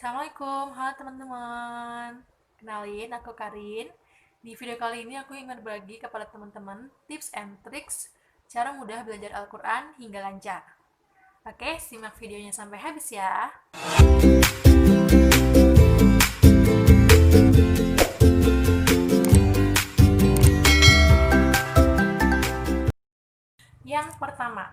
Assalamualaikum, halo teman-teman. Kenalin, aku Karin. Di video kali ini aku ingin berbagi kepada teman-teman tips and tricks cara mudah belajar Al-Quran hingga lancar. Oke, simak videonya sampai habis ya. Yang pertama,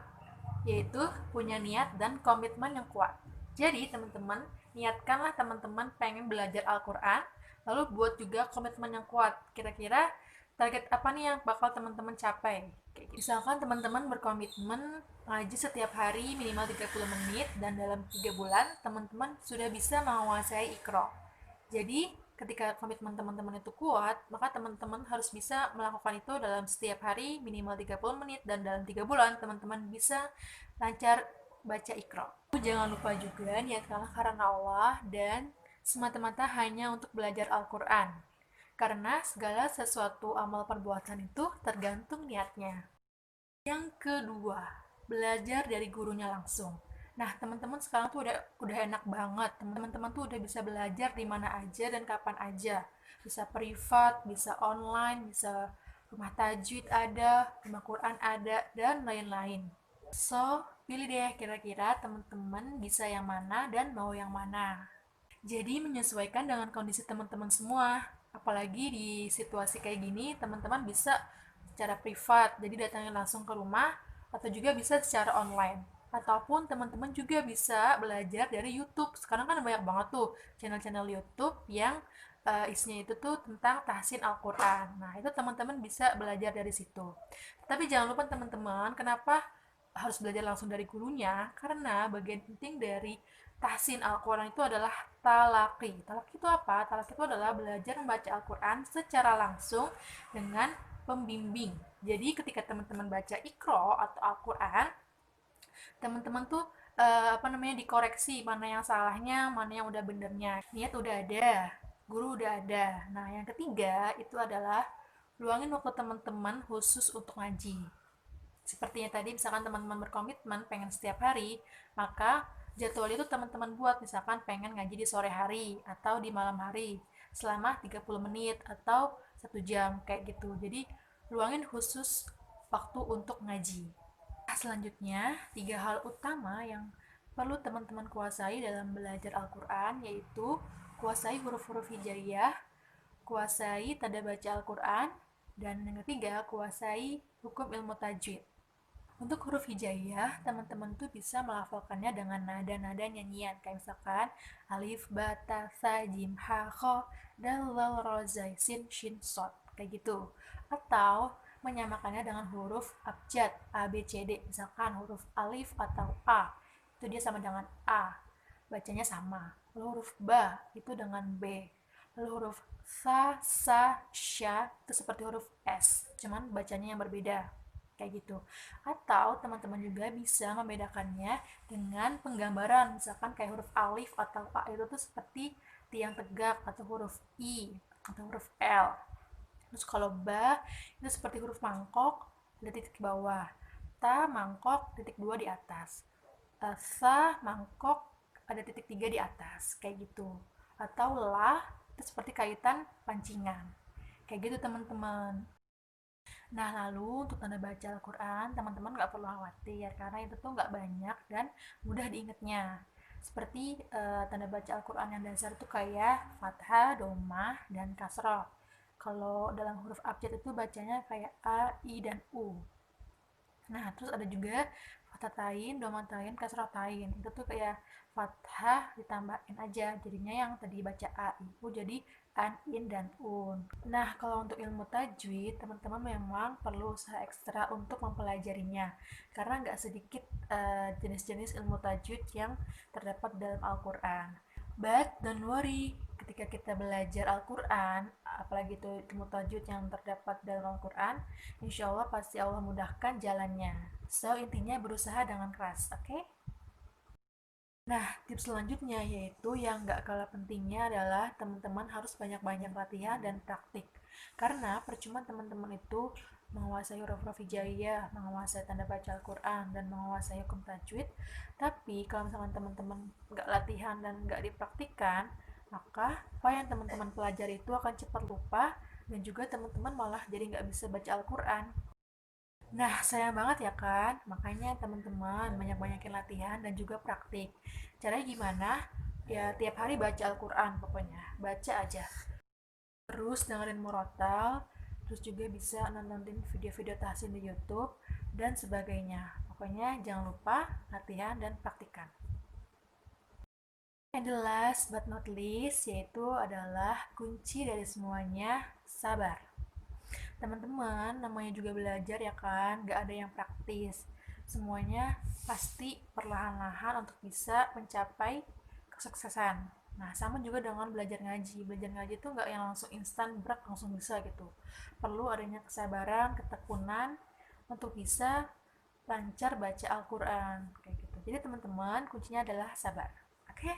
yaitu punya niat dan komitmen yang kuat. Jadi teman-teman, niatkanlah teman-teman pengen belajar Al-Quran, lalu buat juga komitmen yang kuat. Kira-kira target apa nih yang bakal teman-teman capai? Kayak gitu. Misalkan teman-teman berkomitmen ngaji setiap hari minimal 30 menit dan dalam 3 bulan teman-teman sudah bisa menguasai Iqra. Jadi, ketika komitmen teman-teman itu kuat, maka teman-teman harus bisa melakukan itu dalam setiap hari minimal 30 menit dan dalam 3 bulan teman-teman bisa lancar baca Iqra. Jangan lupa juga niatkanlah karena Allah dan semata-mata hanya untuk belajar Al-Quran. Karena segala sesuatu amal perbuatan itu tergantung niatnya. Yang kedua, belajar dari gurunya langsung. Nah, teman-teman sekarang tuh udah enak banget. Teman-teman tuh udah bisa belajar di mana aja dan kapan aja. Bisa privat, bisa online, bisa rumah tajwid ada, rumah Quran ada, dan lain-lain. So, pilih deh kira-kira teman-teman bisa yang mana dan mau yang mana. Jadi menyesuaikan dengan kondisi teman-teman semua. Apalagi di situasi kayak gini, teman-teman bisa secara privat, jadi datangnya langsung ke rumah, atau juga bisa secara online. Ataupun teman-teman juga bisa belajar dari YouTube. Sekarang kan banyak banget tuh channel-channel YouTube yang isinya itu tuh tentang tahsin Al-Quran. Nah, itu teman-teman bisa belajar dari situ. Tapi jangan lupa teman-teman, kenapa harus belajar langsung dari gurunya? Karena bagian penting dari tahsin Al-Quran itu adalah talaki. Talaki itu apa? Talaki itu adalah belajar membaca Al-Quran secara langsung dengan pembimbing. Jadi ketika teman-teman baca Iqra atau Al-Quran, teman-teman tuh dikoreksi mana yang salahnya, mana yang udah benernya. Niat udah ada, guru udah ada. Nah, yang ketiga itu adalah luangin waktu teman-teman khusus untuk ngaji. Sepertinya tadi misalkan teman-teman berkomitmen pengen setiap hari, maka jadwal itu teman-teman buat misalkan pengen ngaji di sore hari atau di malam hari selama 30 menit atau 1 jam kayak gitu. Jadi luangin khusus waktu untuk ngaji. Selanjutnya, 3 hal utama yang perlu teman-teman kuasai dalam belajar Al-Quran yaitu kuasai huruf-huruf hijaiyah, kuasai tanda baca Al-Quran, dan yang ketiga, kuasai hukum ilmu tajwid. Untuk huruf hijaiyah, teman-teman tuh bisa melafalkannya dengan nada-nada nyanyian. Kayak misalkan alif, ba, ta, sa, jim, ha, kho, dal, lal, ro, zai, sin, shin, sod. Kayak gitu. Atau menyamakannya dengan huruf abjad, A, B, C, D. Misalkan huruf alif atau A, itu dia sama dengan A. Bacanya sama. Lalu huruf ba itu dengan B. Lalu huruf sa, sya itu seperti huruf S, cuman bacanya yang berbeda kayak gitu. Atau teman-teman juga bisa membedakannya dengan penggambaran, misalkan kayak huruf alif atau a itu tuh seperti tiang tegak atau huruf i atau huruf l. Terus kalau ba itu seperti huruf mangkok, ada titik bawah. Ta mangkok, titik 2 di atas. Sa mangkok, ada titik 3 di atas kayak gitu. Atau lah itu seperti kaitan pancingan kayak gitu teman-teman. Nah, lalu untuk tanda baca Al-Quran, teman-teman nggak perlu khawatir, karena itu tuh nggak banyak dan mudah diingatnya. Seperti tanda baca Al-Quran yang dasar itu kayak Fathah, Domah, dan Kasroh. Kalau dalam huruf abjad itu bacanya kayak A, I, dan U. Nah, terus ada juga fathatain, domatain, kasratain. Itu tuh kayak fathah ditambahin aja. Jadinya yang tadi baca a, i, u jadi an, in, dan un. Nah, kalau untuk ilmu tajwid, teman-teman memang perlu usaha ekstra untuk mempelajarinya. Karena nggak sedikit jenis-jenis ilmu tajwid yang terdapat dalam Al-Quran. But don't worry, ketika kita belajar Al-Quran, apalagi itu ilmu tajwid yang terdapat dalam Al-Quran, insya Allah pasti Allah mudahkan jalannya. So, intinya berusaha dengan keras, oke? Okay? Nah, tips selanjutnya yaitu yang gak kalah pentingnya adalah teman-teman harus banyak-banyak latihan dan praktik. Karena percuma teman-teman itu menguasai huruf-huruf hijaiyah, menguasai tanda baca Al-Quran, dan menguasai hukum tajwid. Tapi kalau misalkan teman-teman nggak latihan dan nggak dipraktikkan, maka apa yang teman-teman pelajari itu akan cepat lupa, dan juga teman-teman malah jadi nggak bisa baca Al-Quran. Nah, sayang banget ya kan? Makanya teman-teman banyak-banyakin latihan dan juga praktik. Caranya gimana? Ya, tiap hari baca Al-Quran pokoknya. Baca aja. Terus dengerin murotal, terus juga bisa nontonin video-video tahsin di YouTube, dan sebagainya. Pokoknya jangan lupa latihan dan praktikan. And the last but not least, yaitu adalah kunci dari semuanya, sabar. Teman-teman, namanya juga belajar ya kan, gak ada yang praktis. Semuanya pasti perlahan-lahan untuk bisa mencapai kesuksesan. Nah, sama juga dengan belajar ngaji. Belajar ngaji itu nggak yang langsung instan, berak langsung bisa gitu. Perlu adanya kesabaran, ketekunan untuk bisa lancar baca Al-Quran. Kayak gitu. Jadi teman-teman, kuncinya adalah sabar. Oke?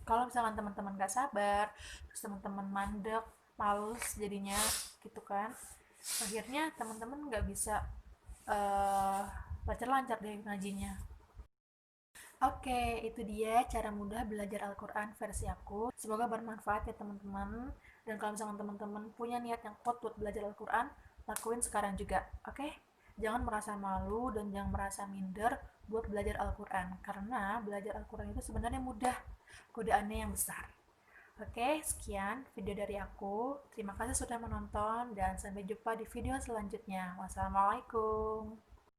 Kalau misalkan teman-teman nggak sabar, terus teman-teman mandek, males jadinya gitu kan, akhirnya teman-teman nggak bisa lancar-lancar deh ngajinya. Oke, itu dia cara mudah belajar Al-Quran versi aku. Semoga bermanfaat ya teman-teman. Dan kalau misalkan teman-teman punya niat yang kuat buat belajar Al-Quran, lakuin sekarang juga. Oke? Jangan merasa malu dan jangan merasa minder buat belajar Al-Quran. Karena belajar Al-Quran itu sebenarnya mudah. Godaannya yang besar. Oke, sekian video dari aku. Terima kasih sudah menonton dan sampai jumpa di video selanjutnya. Wassalamualaikum.